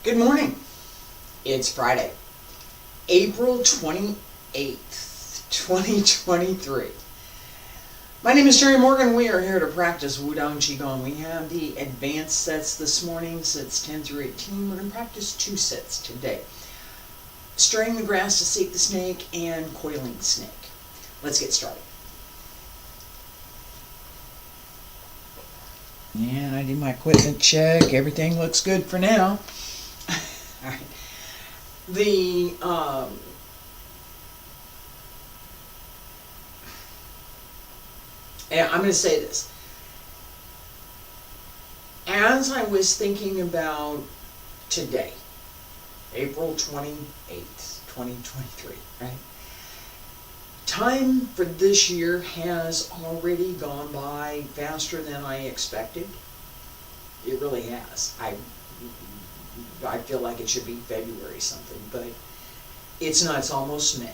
Good morning. It's Friday, April 28th, 2023. My name is Terry Morgan. We are here to practice Wudang Qigong. We have the advanced sets this morning, sets 10 through 18. We're going to practice two sets today. Stirring the grass to seek the snake and Coiling Snake. Let's get started. And I did my equipment check. Everything looks good for now. All right. And I'm going to say this. As I was thinking about today, April 28th, 2023, right? Time for this year has already gone by faster than I expected. It really has. I feel like it should be February something, but it's not. It's almost May.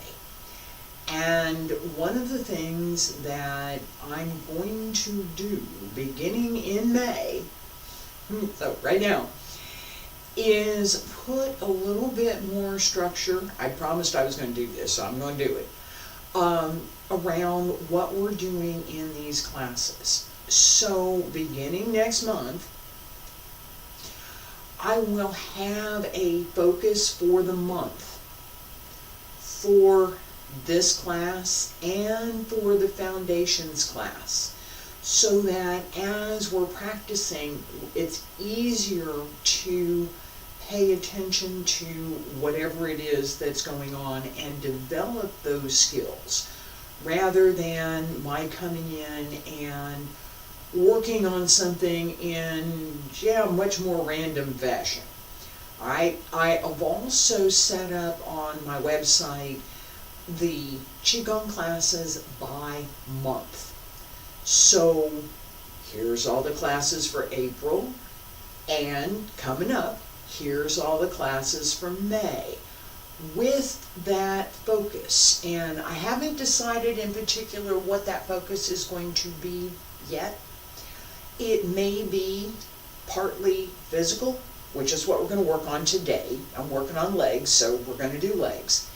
And one of the things that I'm going to do beginning in May, so right now, is put a little bit more structure. I promised I was going to do this, so I'm going to do it, around what we're doing in these classes. So beginning next month, I will have a focus for the month for this class and for the foundations class, so that as we're practicing, it's easier to pay attention to whatever it is that's going on and develop those skills, rather than my coming in and working on something in much more random fashion. I have also set up on my website the Qigong classes by month. So here's all the classes for April, and coming up, here's all the classes for May, with that focus. And I haven't decided in particular what that focus is going to be yet. It may be partly physical, which is what we're going to work on today. I'm working on legs, so we're going to do legs.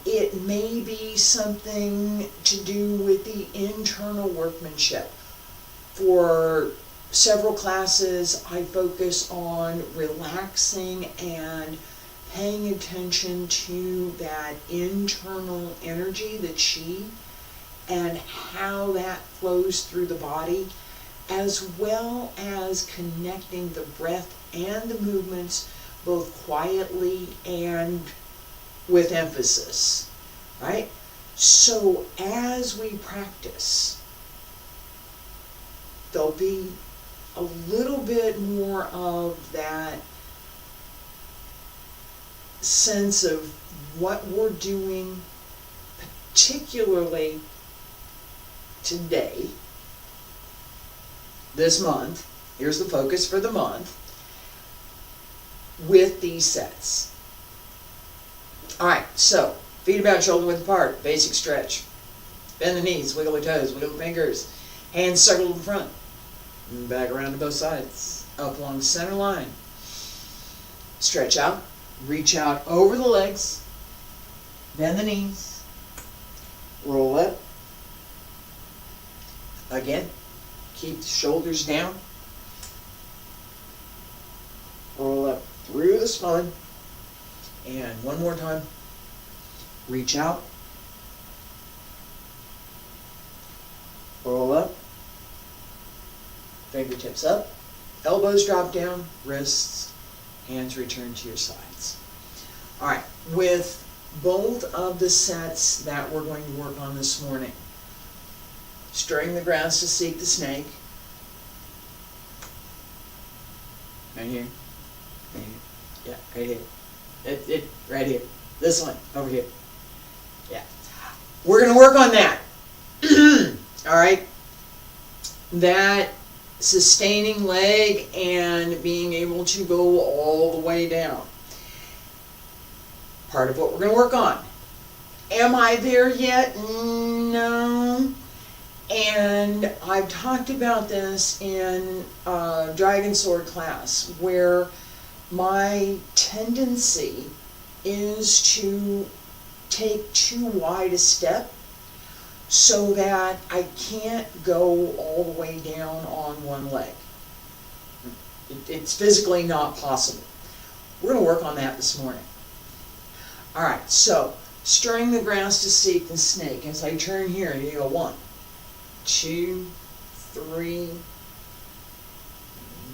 It may be something to do with the internal workmanship. For several classes, I focus on relaxing and paying attention to that internal energy, the qi, and how that flows through the body, as well as connecting the breath and the movements both quietly and with emphasis, right? So as we practice, there'll be a little bit more of that sense of what we're doing, particularly today, this month. Here's the focus for the month with these sets. All right, so feet about shoulder width apart, basic stretch. Bend the knees, wiggle the toes, wiggle the fingers, hands circle in front, and back around to both sides, up along the center line. Stretch out, reach out over the legs, bend the knees, roll up. Again, keep the shoulders down. Roll up through the spine. And one more time. Reach out. Roll up. Fingertips up. Elbows drop down. Wrists. Hands return to your sides. All right. With both of the sets that we're going to work on this morning. Stirring the grass to seek the snake. Right here. Right here. Yeah, right here. Right here. This one, over here. Yeah. We're going to work on that. All right. That sustaining leg and being able to go all the way down. Part of what we're going to work on. Am I there yet? No. And I've talked about this in Dragon Sword class, where my tendency is to take too wide a step so that I can't go all the way down on one leg. It's physically not possible. We're going to work on that this morning. Alright, so stirring the grass to seek the snake. As I turn here, you go 1, 2, 3,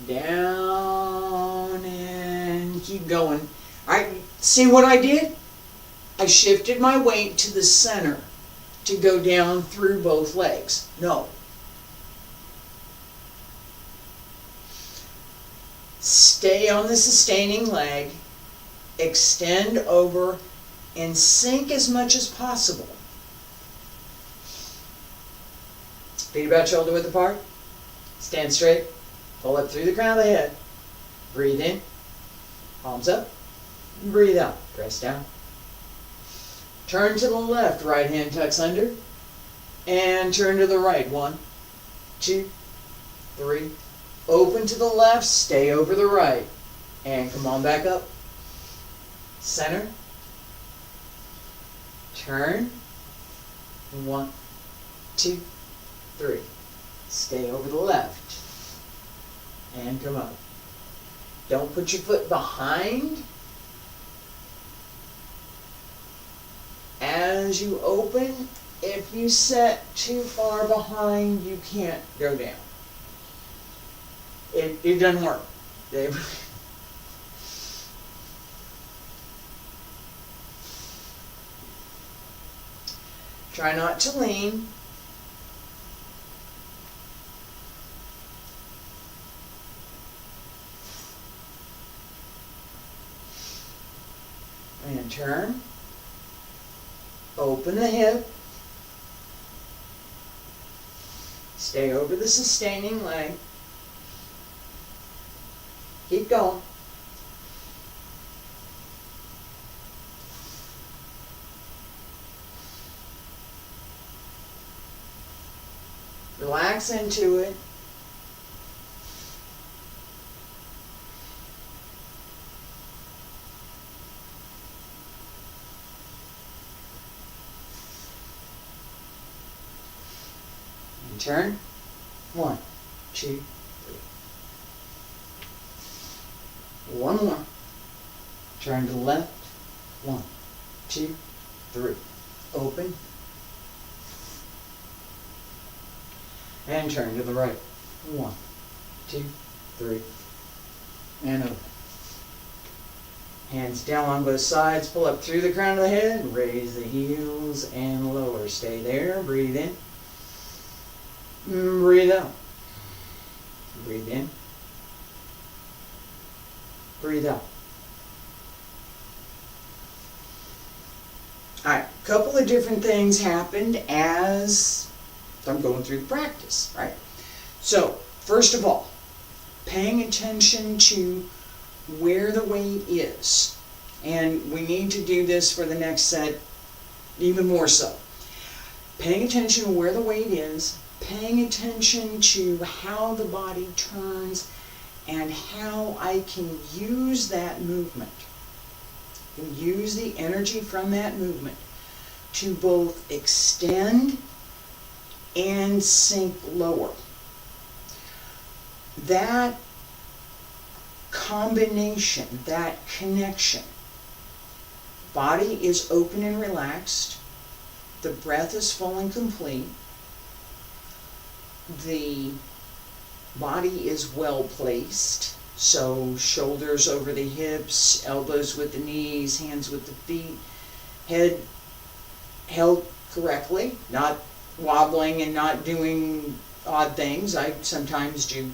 down, and keep going. Alright, see what I did? I shifted my weight to the center to go down through both legs. No. Stay on the sustaining leg, extend over, and sink as much as possible. Feet about shoulder width apart. Stand straight. Pull up through the crown of the head. Breathe in. Palms up. Breathe out. Press down. Turn to the left. Right hand tucks under. And turn to the right. 1, 2, 3. Open to the left. Stay over the right. And come on back up. Center. Turn. 1, 2, 3. Stay over the left. And come up. Don't put your foot behind. As you open, if you set too far behind, you can't go down. It doesn't work. Try not to lean. And turn. Open the hip. Stay over the sustaining leg. Keep going. Relax into it. And turn. 1, 2, 3. One more. Turn to the left. 1, 2, 3. Open. And turn to the right. 1, 2, 3. And open. Hands down on both sides. Pull up through the crown of the head. Raise the heels and lower. Stay there. Breathe in. Breathe out. Breathe in. Breathe out. Alright, a couple of different things happened as I'm going through the practice, right? So, first of all, paying attention to where the weight is. And we need to do this for the next set even more so. Paying attention to where the weight is, paying attention to how the body turns, and how I can use that movement, and use the energy from that movement to both extend and sink lower. That combination, that connection, body is open and relaxed, the breath is full and complete, the body is well placed, so shoulders over the hips, elbows with the knees, hands with the feet, head held correctly, not wobbling and not doing odd things. I sometimes do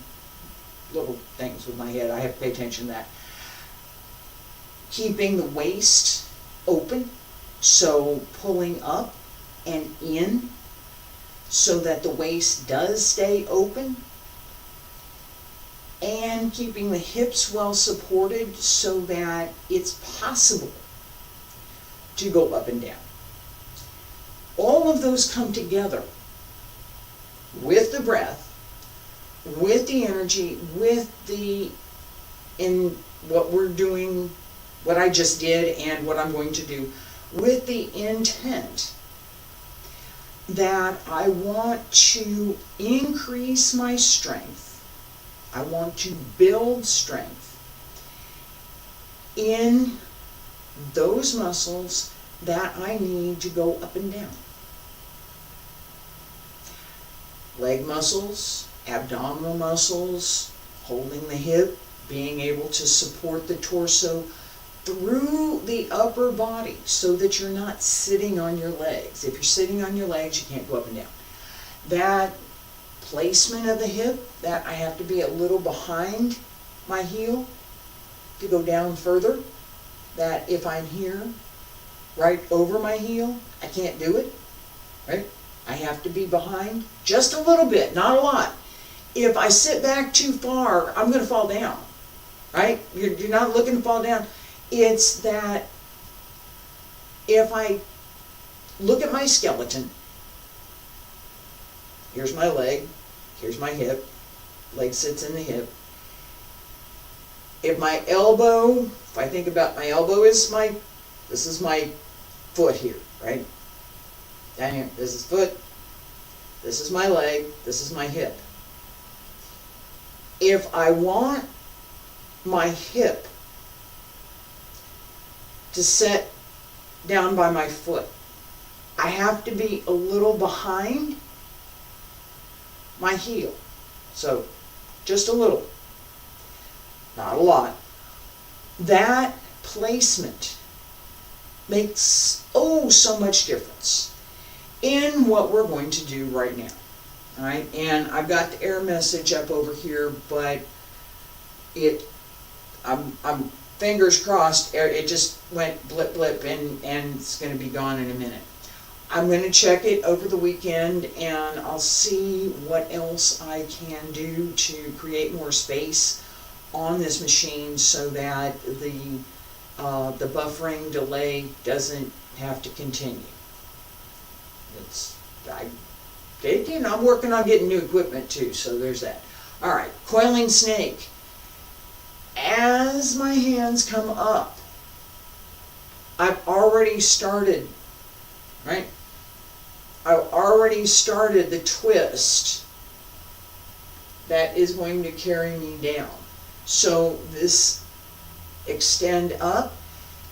little things with my head. I have to pay attention to that. Keeping the waist open, so pulling up and in so that the waist does stay open, and keeping the hips well supported so that it's possible to go up and down. All of those come together with the breath, with the energy, with the in what we're doing, what I just did and what I'm going to do, with the intent that I want to increase my strength. I want to build strength in those muscles that I need to go up and down. Leg muscles, abdominal muscles, holding the hip, being able to support the torso through the upper body so that you're not sitting on your legs. If you're sitting on your legs, you can't go up and down. That placement of the hip, that I have to be a little behind my heel to go down further. That if I'm here, right over my heel, I can't do it, right? I have to be behind just a little bit, not a lot. If I sit back too far, I'm going to fall down, right? You're not looking to fall down. It's that if I look at my skeleton, here's my leg, here's my hip, leg sits in the hip. If my elbow, if I think about my elbow this is my foot here, right? Down here, this is foot, this is my leg, this is my hip. If I want my hip to set down by my foot, I have to be a little behind my heel. So, just a little, not a lot. That placement makes so much difference in what we're going to do right now. All right, and I've got the error message up over here, but I'm fingers crossed. It just went blip blip, and it's going to be gone in a minute. I'm going to check it over the weekend, and I'll see what else I can do to create more space on this machine so that the buffering delay doesn't have to continue. I'm working on getting new equipment too, so there's that. All right, Coiling Snake. As my hands come up, I've already started, right? I've already started the twist that is going to carry me down. So this extend up,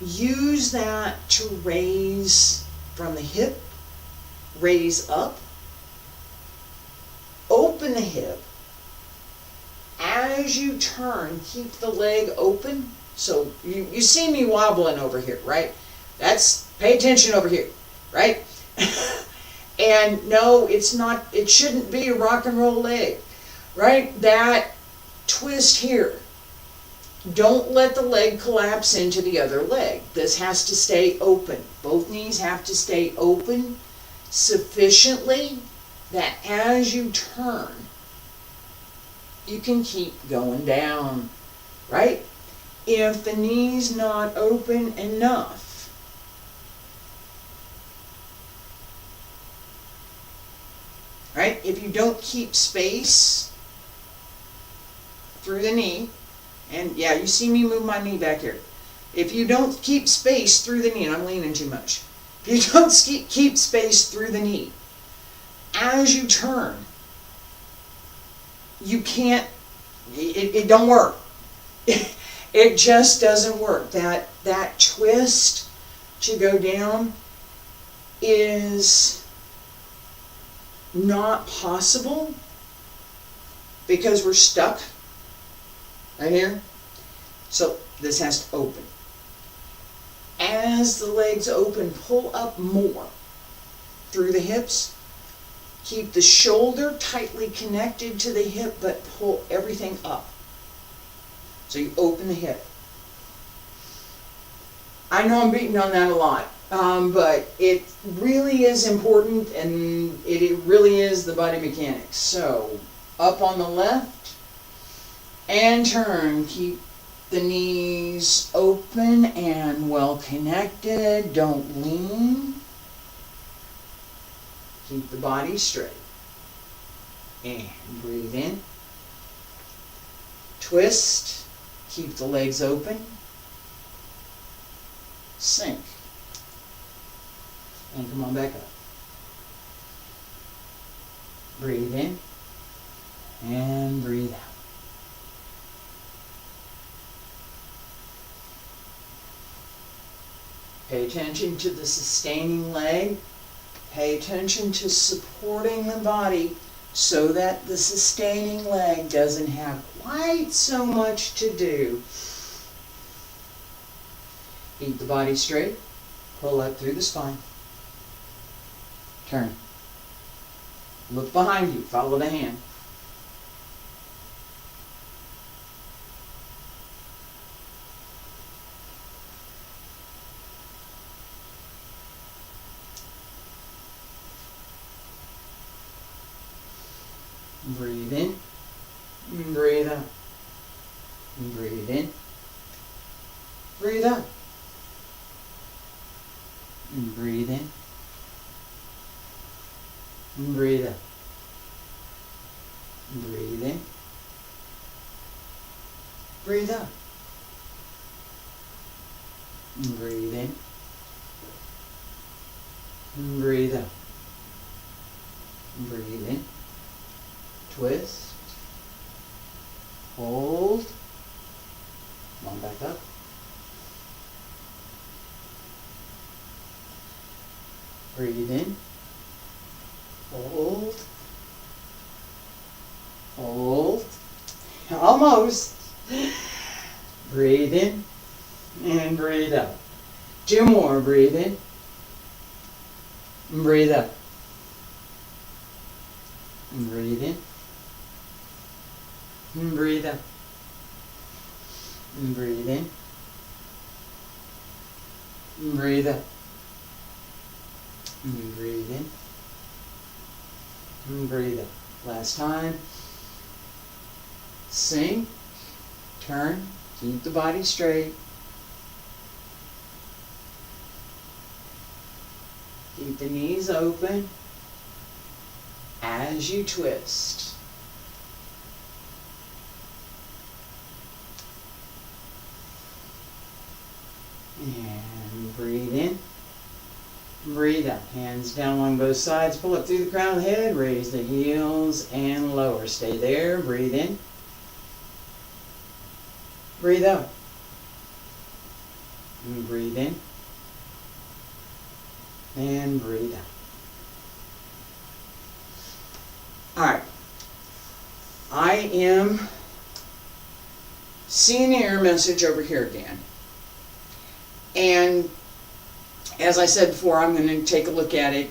use that to raise from the hip, raise up, open the hip. As you turn, keep the leg open. So you see me wobbling over here, right? Pay attention over here, right? And no, it's not, it shouldn't be a rock and roll leg, right? That twist here. Don't let the leg collapse into the other leg. This has to stay open. Both knees have to stay open sufficiently that as you turn, you can keep going down, right? If the knee's not open enough, right? If you don't keep space through the knee, and yeah, you see me move my knee back here. If you don't keep space through the knee, and I'm leaning too much. If you don't keep space through the knee, as you turn, you can't, it don't work. It just doesn't work. That twist to go down is not possible because we're stuck right here. So this has to open. As the legs open, pull up more through the hips. Keep the shoulder tightly connected to the hip, but pull everything up. So you open the hip. I know I'm beating on that a lot, but it really is important, and it really is the body mechanics. So up on the left and turn. Keep the knees open and well connected. Don't lean. Keep the body straight. And breathe in. Twist. Keep the legs open. Sink. And come on back up. Breathe in and breathe out. Pay attention to the sustaining leg. Pay attention to supporting the body so that the sustaining leg doesn't have quite so much to do. Keep the body straight. Pull up through the spine. Turn. Look behind you. Follow the hand. Breathe in. Breathe out. Breathe in. Breathe out. Breathe in. Breathe out. Breathe in. Breathe out. Breathe in. Breathe out. Breathe in. Twist. Hold. Come on back up. Breathe in. Hold. Hold. Almost. Breathe in and breathe out. 2 more. Breathe in. And breathe out. And breathe in. And breathe out. And breathe in. And breathe out. And breathe in. And breathe out. Last time. Sink. Turn. Keep the body straight. Keep the knees open as you twist. And breathe in. Breathe out. Hands down along both sides. Pull up through the crown of the head. Raise the heels and lower. Stay there. Breathe in. Breathe out. And breathe in. And breathe out. Alright. I am seeing the error message over here again. And as I said before, I'm going to take a look at it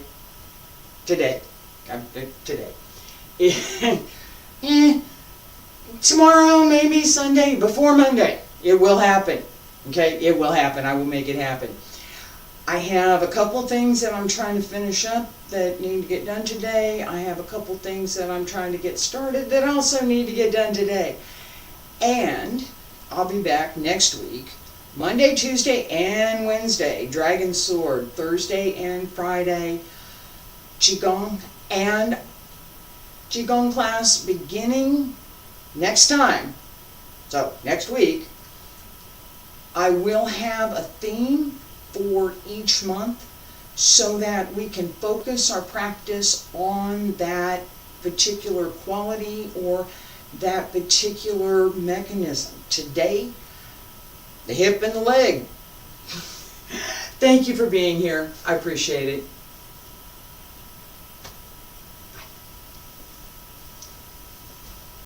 today. Tomorrow, maybe Sunday, before Monday. It will happen. Okay, it will happen. I will make it happen. I have a couple things that I'm trying to finish up that need to get done today. I have a couple things that I'm trying to get started that also need to get done today. And I'll be back next week, Monday, Tuesday, and Wednesday. Dragon Sword, Thursday and Friday, Qigong, and Qigong class beginning next time. So, next week, I will have a theme for each month so that we can focus our practice on that particular quality or that particular mechanism. Today, the hip and the leg. Thank you for being here. I appreciate it.